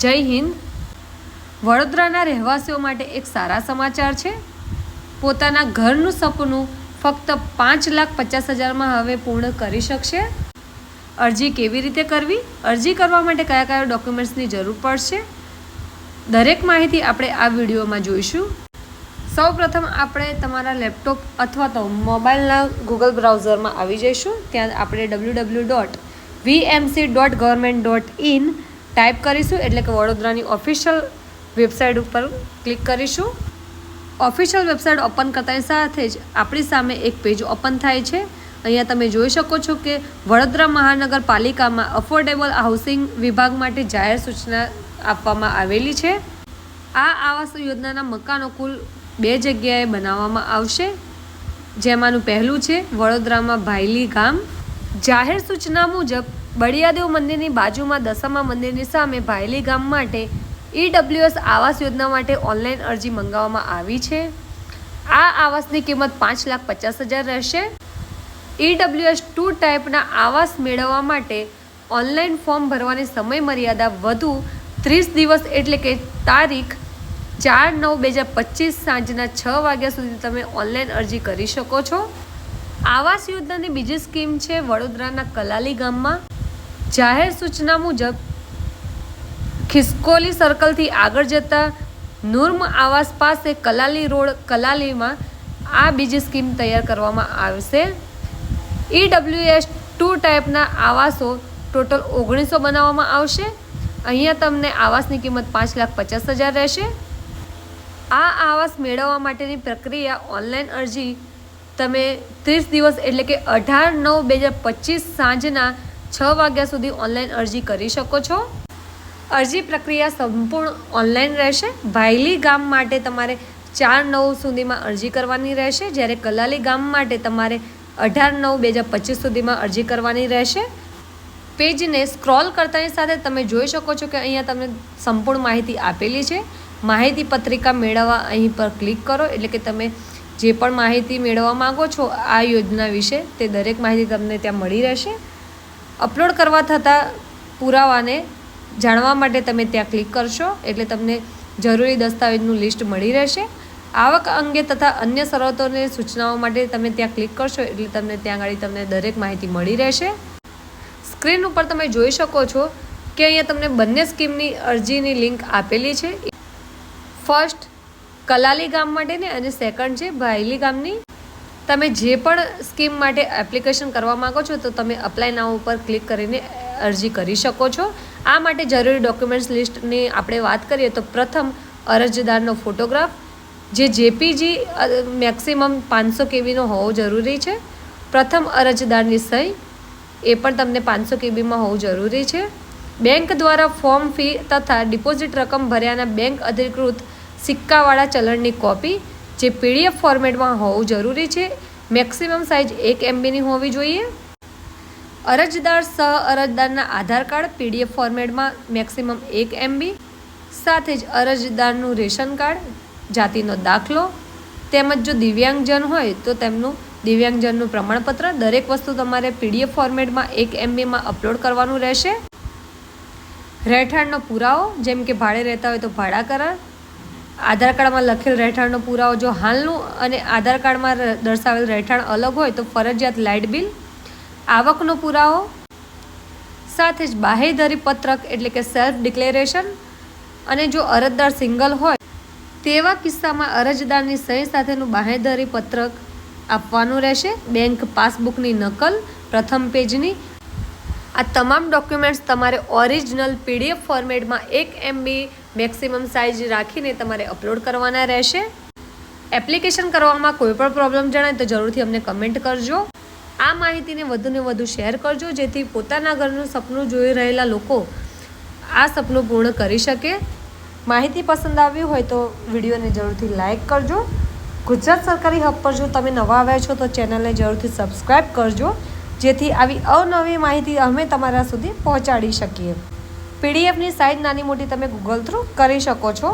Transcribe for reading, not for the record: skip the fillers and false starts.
જય હિન્દ। વડોદરાના રહેવાસીઓ માટે એક સારા સમાચાર છે। પોતાના ઘરનું સપનું ફક્ત 5,50,000માં હવે પૂર્ણ કરી શકશે। અરજી કેવી રીતે કરવી, અરજી કરવા માટે કયા કયા ડોક્યુમેન્ટ્સની જરૂર પડશે, દરેક માહિતી આપણે આ વિડીયોમાં જોઈશું। સૌપ્રથમ આપણે તમારા લેપટોપ અથવા તો મોબાઈલના ગૂગલ બ્રાઉઝરમાં આવી જઈશું। ત્યાં આપણે www.vmc.government.in ટાઈપ કરીશું, એટલે કે વડોદરાની ઓફિશિયલ વેબસાઇટ ઉપર ક્લિક કરીશું। ઓફિશિયલ વેબસાઇટ ઓપન કરતાની સાથે જ આપણી સામે એક પેજ ઓપન થાય છે। અહીંયા તમે જોઈ શકો છો કે વડોદરા મહાનગરપાલિકામાં અફોર્ડેબલ હાઉસિંગ વિભાગ માટે જાહેર સૂચના આપવામાં આવેલી છે। આ આવાસ યોજનાના મકાનો કુલ 2 જગ્યાએ બનાવવામાં આવશે, જેમાંનું પહેલું છે વડોદરામાં ભાયલી ગામ। જાહેર સૂચના મુજબ બળિયાદેવ મંદિરની બાજુમાં દશામા મંદિરની સામે ભાયલી ગામ માટે EWS આવાસ યોજના માટે ઓનલાઈન અરજી મંગાવવામાં આવી છે। આ આવાસની કિંમત 5,50,000 રહેશે। EWS 2 ટાઈપના આવાસ મેળવવા માટે ઓનલાઈન ફોર્મ ભરવાની સમય મર્યાદા વધુ 30 દિવસ એટલે કે તારીખ 4/9/2025 સાંજના 6 વાગ્યા સુધી તમે ઓનલાઈન અરજી કરી શકો છો। આવાસ યોજનાની બીજી સ્કીમ છે વડોદરાના કલાલી ગામમાં। જાહેર સૂચના મુજબ ખિસકોલી સર્કલથી આગળ જતા નુર્મ આવાસ પાસે કલાલી રોડ કલાલીમાં આ બીજી સ્કીમ તૈયાર કરવામાં આવશે। EWS 2 ટાઈપના આવાસો ટોટલ 1900 બનાવવામાં આવશે। અહીંયા તમને આવાસની કિંમત 5,50,000 રહેશે। આ આવાસ મેળવવા માટેની પ્રક્રિયા ઓનલાઈન અરજી તમે 30 દિવસ એટલે કે 18/9/2025 સાંજના 6 વાગ્યા સુધી ઓનલાઈન અરજી કરી શકો છો। અરજી પ્રક્રિયા સંપૂર્ણ ઓનલાઈન રહેશે। ભાયલી ગામ માટે તમારે 4/9 સુધીમાં અરજી કરવાની રહેશે, જ્યારે કલાલી ગામ માટે તમારે 18/9/2025 સુધીમાં અરજી કરવાની રહેશે। પેજને સ્ક્રોલ કરતાની સાથે તમે જોઈ શકો છો કે અહીંયા તમને સંપૂર્ણ માહિતી આપેલી છે। માહિતી પત્રિકા મેળવવા અહીં પર ક્લિક કરો, એટલે કે તમે જે પણ માહિતી મેળવવા માગો છો આ યોજના વિશે તે દરેક માહિતી તમને ત્યાં મળી રહેશે। અપલોડ કરવા થતા પુરાવાને જાણવા માટે તમે ત્યાં ક્લિક કરશો, એટલે તમને જરૂરી દસ્તાવેજનું લિસ્ટ મળી રહેશે। આવક અંગે તથા અન્ય શરતોને સૂચનાઓ માટે તમે ત્યાં ક્લિક કરશો, એટલે તમને ત્યાં આગળ તમને દરેક માહિતી મળી રહેશે। સ્ક્રીન ઉપર તમે જોઈ શકો છો કે અહીંયા તમને બંને સ્કીમની અરજીની લિંક આપેલી છે। ફર્સ્ટ કલાલી ગામ માટેની અને સેકન્ડ છે ભાયલી ગામની। તમે જે પણ સ્કીમ માટે એપ્લિકેશન કરવા માગો છો તો તમે અપ્લાય નાઉ ઉપર ક્લિક કરીને અરજી કરી શકો છો। આ માટે જરૂરી ડોક્યુમેન્ટ્સ લિસ્ટની આપણે વાત કરીએ તો પ્રથમ અરજદારનો ફોટોગ્રાફ, જે JPG મેક્સિમમ 500 KBનો હોવો જરૂરી છે। પ્રથમ અરજદારની સહી, એ પણ તમને 500 KBમાં હોવું જરૂરી છે। બેંક દ્વારા ફોર્મ ફી તથા ડિપોઝિટ રકમ ભર્યાના બેંક અધિકૃત સિક્કાવાળા ચલણની કોપી, જે PDF ફોર્મેટમાં હોવું જરૂરી છે। મેક્સિમમ સાઇઝ 1 MBની હોવી જોઈએ। અરજદાર સહ અરજદારના આધાર કાર્ડ PDF ફોર્મેટમાં મેક્સિમમ 1 MB, સાથે જ અરજદારનું રેશન કાર્ડ, જાતિનો દાખલો, તેમજ જો દિવ્યાંગજન હોય તો તેમનું દિવ્યાંગજનનું પ્રમાણપત્ર, દરેક વસ્તુ તમારે PDF ફોર્મેટમાં 1 MBમાં અપલોડ કરવાનું રહેશે। રહેઠાણનો પુરાવો, જેમ કે ભાડે રહેતા હોય તો ભાડા કરાર, આધાર કાર્ડમાં લખેલ રહેઠાણનો પુરાવો, જો હાલનું અને આધાર કાર્ડમાં દર્શાવેલ રહેઠાણ અલગ હોય તો ફરજિયાત લાઇટ બિલ, આવકનો પુરાવો, સાથે જ બાહેધરી પત્રક એટલે કે સેલ્ફ ડિક્લેરેશન, અને જો અરજદાર સિંગલ હોય તેવા કિસ્સામાં અરજદારની સહી સાથેનું બાહેધરી પત્રક આપવાનું રહેશે। બેંક પાસબુકની નકલ પ્રથમ પેજની। આ તમામ ડોક્યુમેન્ટ્સ તમારે ઓરિજિનલ PDF ફોર્મેટમાં 1 MB મેક્સિમમ સાઇઝ રાખીને તમારે અપલોડ કરવાના રહેશે। એપ્લિકેશન કરવામાં કોઈ પણ પ્રોબ્લેમ જણાય તો જરૂરથી અમને કમેન્ટ કરજો। આ માહિતીને વધુને વધુ શેર કરજો, જેથી પોતાના ઘરનું સપનું જોઈ રહેલા લોકો આ સપનું પૂર્ણ કરી શકે। માહિતી પસંદ આવી હોય તો વિડીયોને જરૂરથી લાઇક કરજો। ગુજરાત સરકારી હબ પર જો તમે નવા આવ્યા છો તો ચેનલને જરૂરથી સબસ્ક્રાઈબ કરજો, જેથી આવી અવનવી માહિતી અમે તમારા સુધી પહોંચાડી શકીએ। PDFની સાઇઝ નાની મોટી તમે ગૂગલ થ્રુ કરી શકો છો।